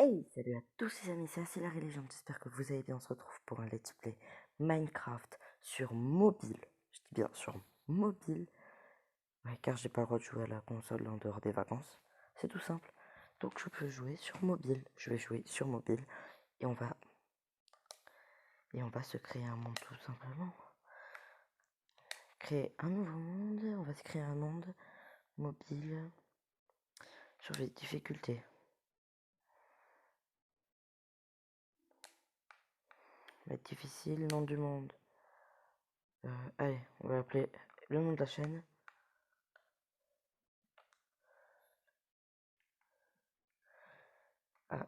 Hey, salut à tous les amis, c'est Acéléré Légende, j'espère que vous allez bien. On se retrouve pour un let's play Minecraft sur mobile. Je dis bien sur mobile, ouais, car j'ai pas le droit de jouer à la console en dehors des vacances. C'est tout simple. Donc je peux jouer sur mobile. Je vais jouer sur mobile et on va se créer un monde tout simplement. Créer un nouveau monde. On va se créer un monde mobile sur les difficultés. Mettre difficile, nom du monde. Allez, on va appeler le nom de la chaîne. Ah,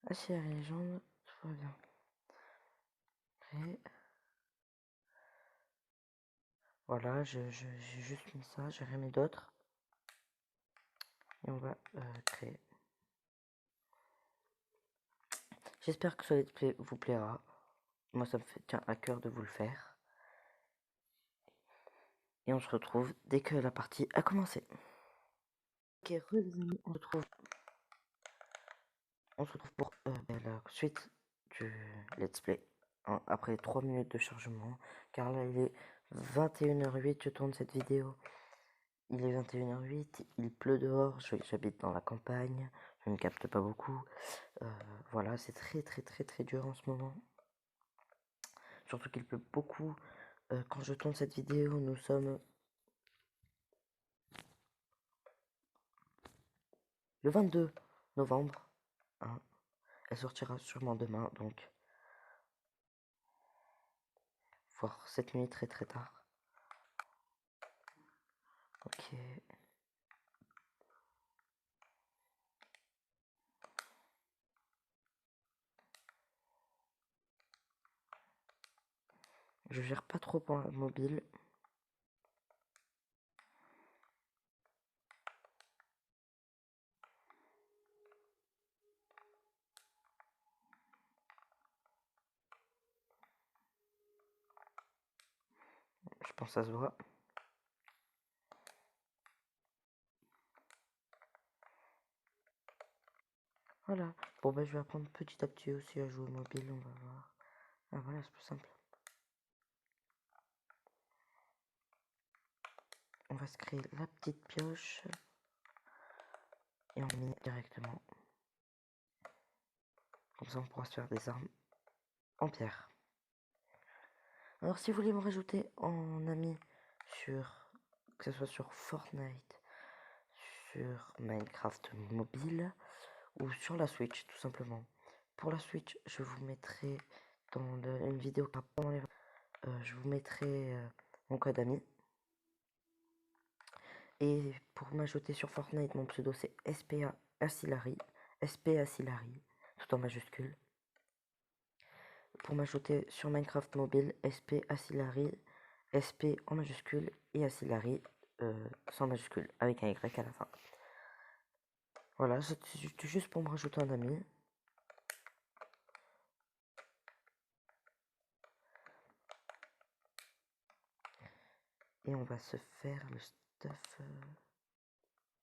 Acéléré Légende, tout va bien. Et voilà, j'ai juste mis ça, j'ai rien mis d'autre. Et on va créer. J'espère que ce let's play vous plaira. Moi, ça me fait à cœur de vous le faire. Et on se retrouve dès que la partie a commencé. Ok, les amis, on se retrouve pour la suite du let's play. Hein, après 3 minutes de chargement. Car là, il est 21h08, je tourne cette vidéo. Il est 21h08, il pleut dehors, j'habite dans la campagne, je ne capte pas beaucoup. Voilà, c'est très dur en ce moment. Surtout qu'il pleut beaucoup. Quand je tourne cette vidéo, nous sommes le 22 novembre. Hein. Elle sortira sûrement demain, donc voire cette nuit très tard. Ok. Je gère pas trop pour la mobile. Je pense que ça se voit. Voilà. Bon bah je vais apprendre petit à petit aussi à jouer au mobile, on va voir. Ah voilà, c'est plus simple. On va se créer la petite pioche. Et on mine directement. Comme ça on pourra se faire des armes en pierre. Alors si vous voulez me rajouter en ami sur, que ce soit sur Fortnite, sur Minecraft mobile ou sur la Switch tout simplement. Pour la Switch, je vous mettrai dans une vidéo pendant les je vous mettrai mon code ami. Et pour m'ajouter sur Fortnite, mon pseudo c'est SPA Asilari, SP Asilari, tout en majuscule. Pour m'ajouter sur Minecraft mobile, SP Asilari, SP en majuscule et Asilari sans majuscule, avec un Y à la fin. Voilà, c'est juste pour me rajouter un ami. Et on va se faire le stuff.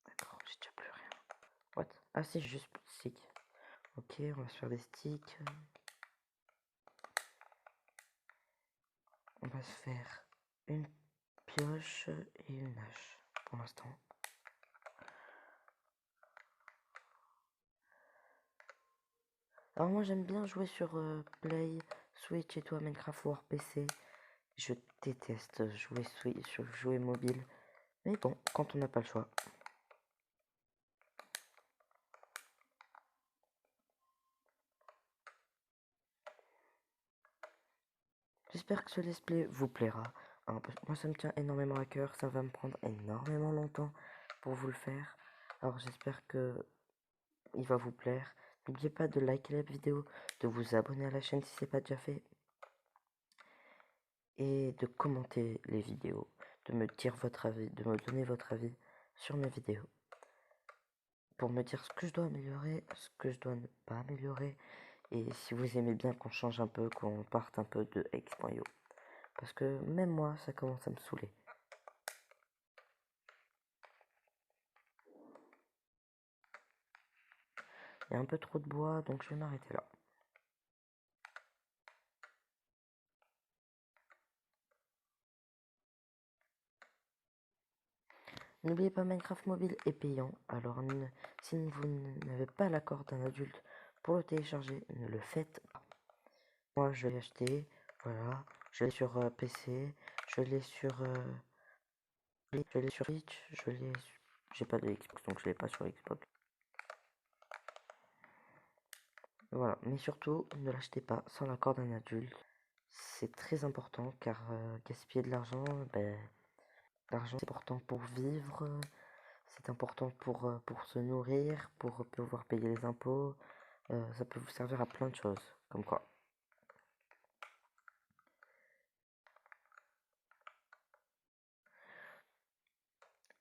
D'accord, j'ai déjà plus rien. What? Ah si, j'ai juste plus de sticks. Ok, on va se faire des sticks. On va se faire une pioche et une hache pour l'instant. Alors moi j'aime bien jouer sur Play, Switch et tout à Minecraft War PC. Je déteste jouer mobile. Mais bon, quand on n'a pas le choix. J'espère que ce let's play vous plaira. Hein, moi ça me tient énormément à cœur, ça va me prendre énormément longtemps pour vous le faire. Alors j'espère que il va vous plaire. N'oubliez pas de liker la vidéo, de vous abonner à la chaîne si ce n'est pas déjà fait. Et de commenter les vidéos, de me dire votre avis, de me donner votre avis sur mes vidéos. Pour me dire ce que je dois améliorer, ce que je dois ne pas améliorer. Et si vous aimez bien qu'on change un peu, qu'on parte un peu de X.io. Parce que même moi, ça commence à me saouler. Il y a un peu trop de bois, donc je vais m'arrêter là. N'oubliez pas, Minecraft mobile est payant, alors si vous n'avez pas l'accord d'un adulte pour le télécharger, ne le faites pas. Moi, je l'ai acheté, voilà, je l'ai sur PC, je l'ai sur Switch, j'ai pas de Xbox, donc je l'ai pas sur Xbox. Voilà, mais surtout, ne l'achetez pas sans l'accord d'un adulte. C'est très important, car gaspiller de l'argent, l'argent c'est important pour vivre, c'est important pour se nourrir, pour pouvoir payer les impôts. Ça peut vous servir à plein de choses, comme quoi.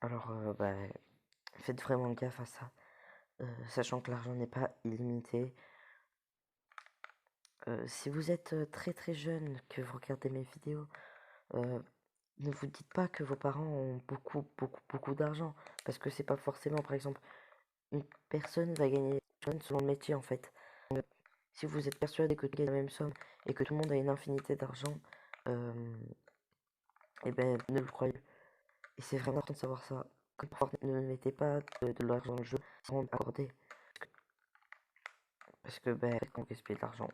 Alors, faites vraiment gaffe à ça, sachant que l'argent n'est pas illimité. Si vous êtes très très jeune, que vous regardez mes vidéos, ne vous dites pas que vos parents ont beaucoup d'argent, parce que c'est pas forcément, par exemple, une personne va gagner selon le métier en fait. Donc, si vous êtes persuadé que tout est la même somme et que tout le monde a une infinité d'argent, et ne le croyez pas. Et c'est vraiment important de savoir ça. Ne mettez pas de l'argent dans le jeu sans accorder. Parce que quand vous gaspillez de l'argent,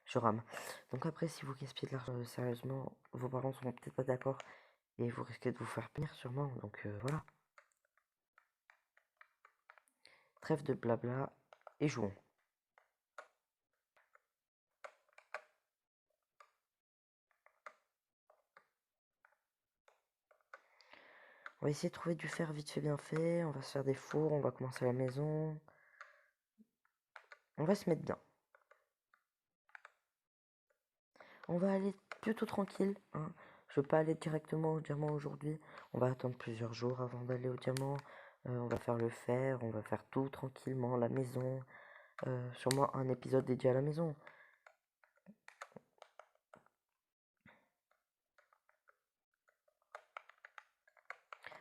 je rame. Donc après, si vous gaspillez de l'argent sérieusement, vos parents seront peut-être pas d'accord et vous risquez de vous faire punir sûrement. Donc voilà. Trêve de blabla et jouons. On va essayer de trouver du fer vite fait bien fait. On va se faire des fours, on va commencer la maison. On va se mettre bien. On va aller plutôt tranquille, hein. Je veux pas aller directement au diamant aujourd'hui. On va attendre plusieurs jours avant d'aller au diamant. On va faire le fer, on va faire tout tranquillement, la maison. Sûrement un épisode dédié à la maison.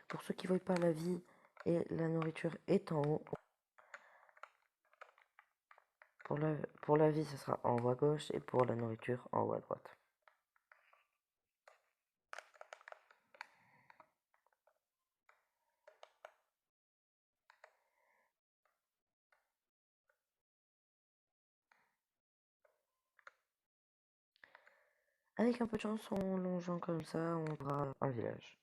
Pour ceux qui ne voient pas, la vie et la nourriture est en haut. Pour la vie, ce sera en haut à gauche et pour la nourriture en haut à droite. Avec un peu de chance, en longeant comme ça, on aura un village.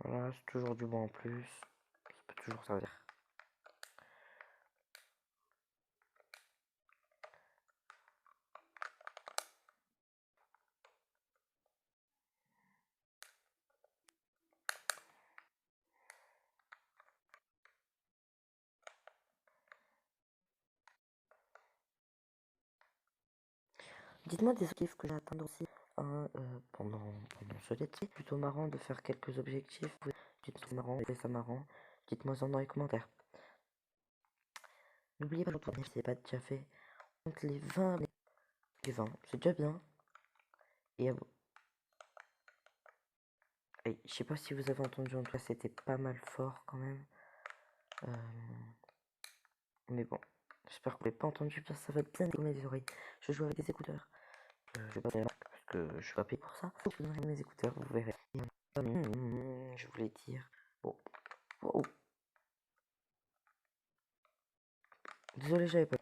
Voilà, c'est toujours du bois en plus. Ça peut toujours servir. Dites-moi des objectifs que j'ai atteints aussi hein, pendant ce let's play. Plutôt marrant de faire quelques objectifs. Dites-moi ça marrant, ça marrant. Dites-moi ça dans les commentaires. N'oubliez pas surtout, si ce n'est pas déjà fait, entre les 20 les 20, c'est déjà bien. Et je sais pas si vous avez entendu, en tout cas c'était pas mal fort quand même. Mais bon, j'espère que vous l'avez pas entendu, parce que ça va bien dans mes oreilles. Je joue avec des écouteurs. Je vais pas faire la marque parce que je suis pas payé pour ça. Je vous donnerai mes écouteurs, vous verrez. Je voulais dire. Oh. Oh. Désolé, j'avais pas.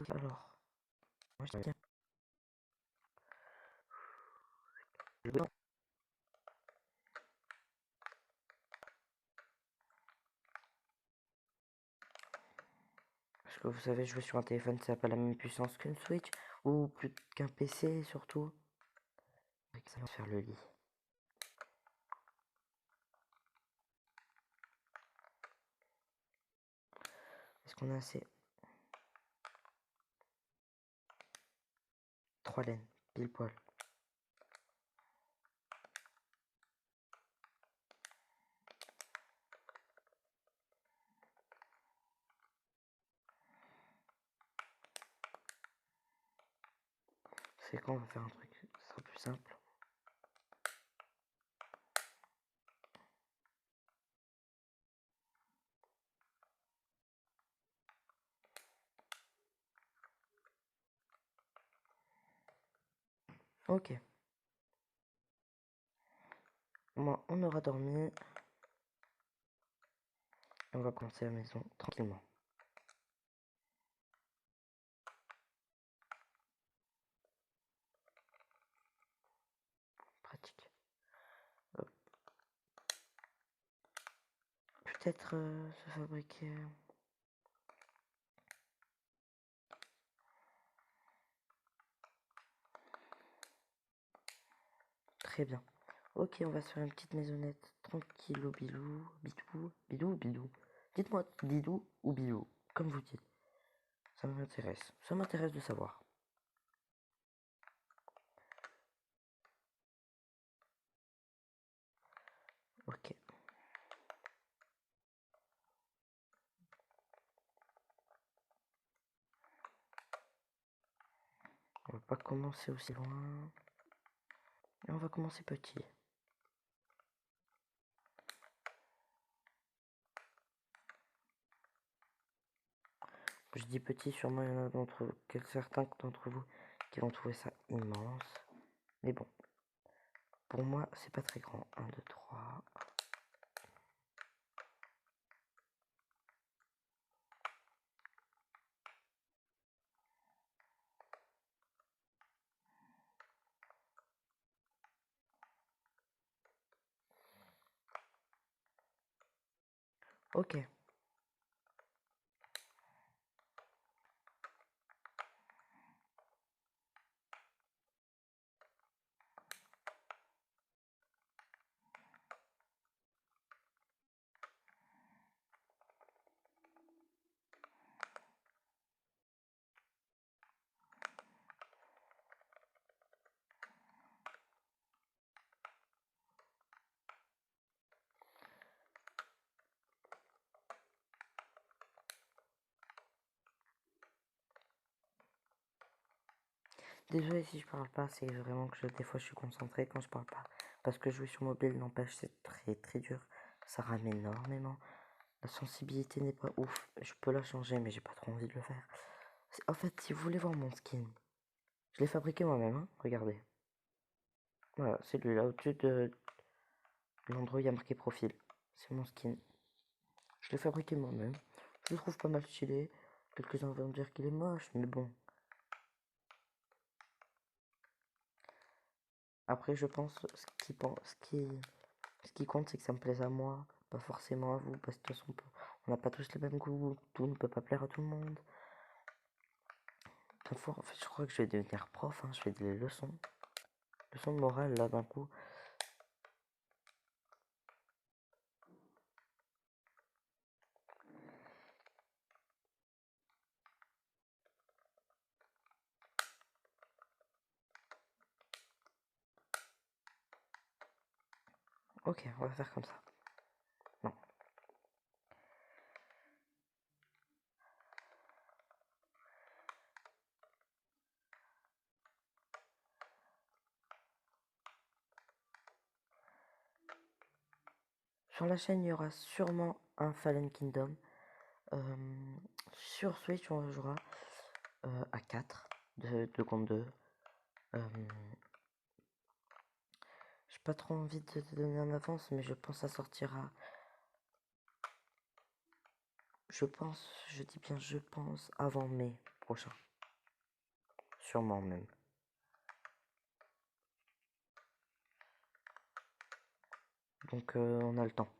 Alors, moi je tiens. Parce que vous savez, jouer sur un téléphone, ça n'a pas la même puissance qu'une Switch, ou plus qu'un PC surtout. Ça va faire le lit. qu'on a assez. 3 laines, pile poil. C'est quand on va faire un truc, ce sera plus simple. Ok. Moi, on aura dormi. On va commencer la maison tranquillement. Pratique. Peut-être se fabriquer. Très bien. Ok, on va se faire une petite maisonnette tranquille au bilou. Bilou, bilou. Dites-moi bilou ou bilou, comme vous dites. Ça m'intéresse. Ça m'intéresse de savoir. Ok. On va pas commencer aussi loin. Et on va commencer petit. Je dis petit, sûrement il y en a certains d'entre vous qui vont trouver ça immense. Mais bon, pour moi, c'est pas très grand. 1, 2, 3. Ok. Désolé si je parle pas, c'est vraiment que des fois je suis concentré quand je parle pas. Parce que jouer sur mobile, n'empêche, c'est très très dur. Ça rame énormément. La sensibilité n'est pas ouf. Je peux la changer, mais j'ai pas trop envie de le faire. En fait, si vous voulez voir mon skin, je l'ai fabriqué moi-même, hein. Regardez. Voilà, c'est lui là au-dessus de l'endroit où il y a marqué profil. C'est mon skin. Je l'ai fabriqué moi-même. Je le trouve pas mal stylé. Quelques-uns vont me dire qu'il est moche, mais bon. Après, je pense, ce qui compte, c'est que ça me plaise à moi, pas forcément à vous, parce que de toute façon, on n'a pas tous les mêmes goûts, tout ne peut pas plaire à tout le monde. Parfois, en fait, je crois que je vais devenir prof, hein, je fais des leçons de morale là d'un coup. Ok, on va faire comme ça. Non. Sur la chaîne, il y aura sûrement un Fallen Kingdom. Sur Switch, on jouera à 4, de 2 contre 2. J'ai pas trop envie de te donner en avance, mais je pense que ça sortira. Je dis bien je pense, avant mai prochain. Sûrement même. Donc on a le temps.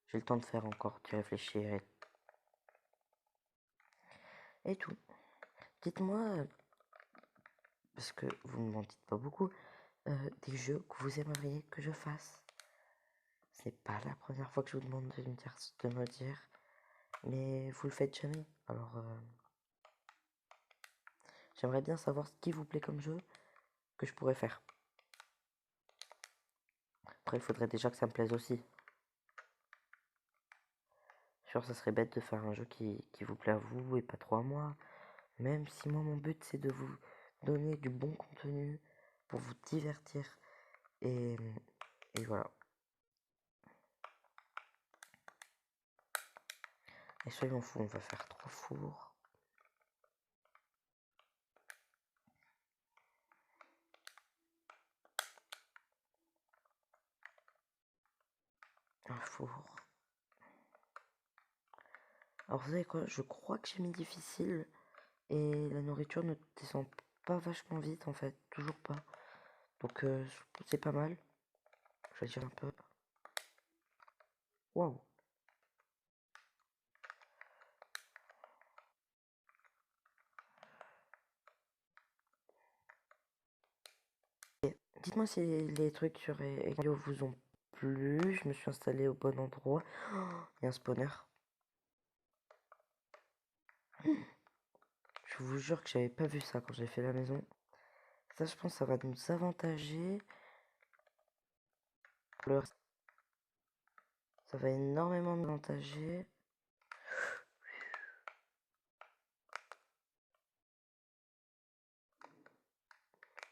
J'ai le temps de faire encore, d'y réfléchir et tout. Dites-moi, parce que vous ne m'en dites pas beaucoup, des jeux que vous aimeriez que je fasse. C'est pas la première fois que je vous demande de me dire. mais vous le faites jamais. Alors, j'aimerais bien savoir ce qui vous plaît comme jeu que je pourrais faire. Après, il faudrait déjà que ça me plaise aussi. Sûr, ça serait bête de faire un jeu qui vous plaît à vous et pas trop à moi. Même si moi, mon but, c'est de vous donner du bon contenu pour vous divertir. Et voilà. Et soyons fous, on va faire 3 fours. Un four. Alors vous savez quoi, je crois que j'ai mis difficile et la nourriture ne descend pas vachement vite en fait, toujours pas. Donc c'est pas mal. Je vais dire un peu. Waouh. Dites-moi si les trucs sur Eglio vous ont plu. Je me suis installé au bon endroit. Oh, il y a un spawner. Je vous jure que j'avais pas vu ça quand j'ai fait la maison. Ça, je pense, ça va nous avantager. Ça va énormément nous avantager.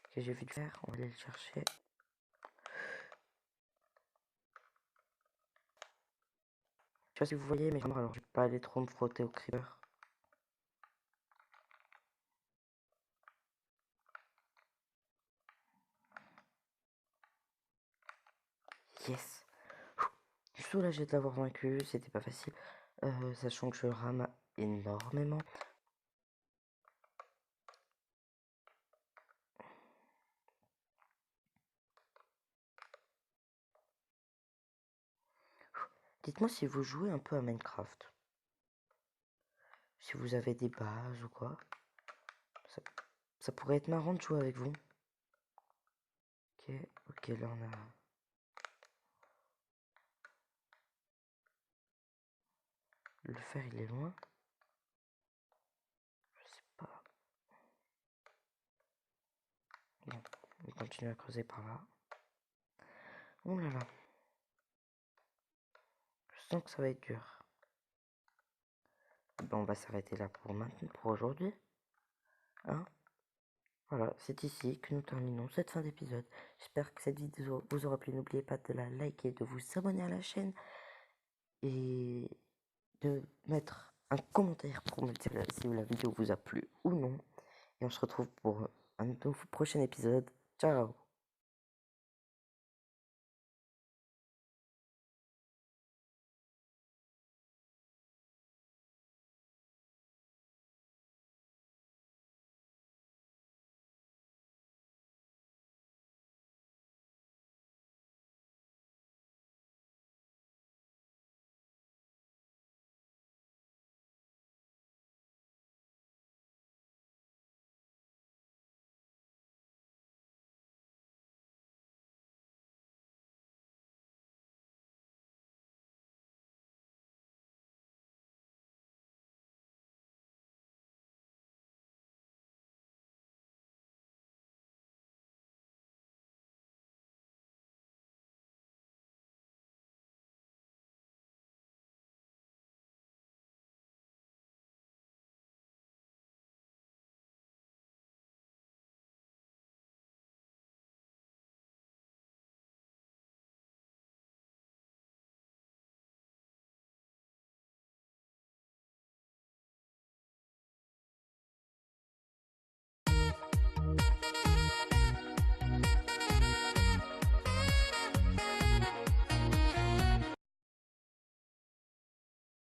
Ok, j'ai vu le faire. On va aller le chercher. Je sais pas si vous voyez, mais alors je vais pas aller trop me frotter au creeper. Yes. Je suis soulagé de l'avoir vaincu, c'était pas facile. Sachant que je rame énormément. Dites-moi si vous jouez un peu à Minecraft. Si vous avez des bases ou quoi. Ça pourrait être marrant de jouer avec vous. Ok, là on a... Le fer il est loin. Je sais pas. Bon, on continue à creuser par là. Oh là là. Je sens que ça va être dur. Bon, on va s'arrêter là pour maintenant, pour aujourd'hui. Hein? Voilà, c'est ici que nous terminons cette fin d'épisode. J'espère que cette vidéo vous aura plu. N'oubliez pas de la liker, de vous abonner à la chaîne et de mettre un commentaire pour me dire si la vidéo vous a plu ou non. Et on se retrouve pour un prochain épisode. Ciao!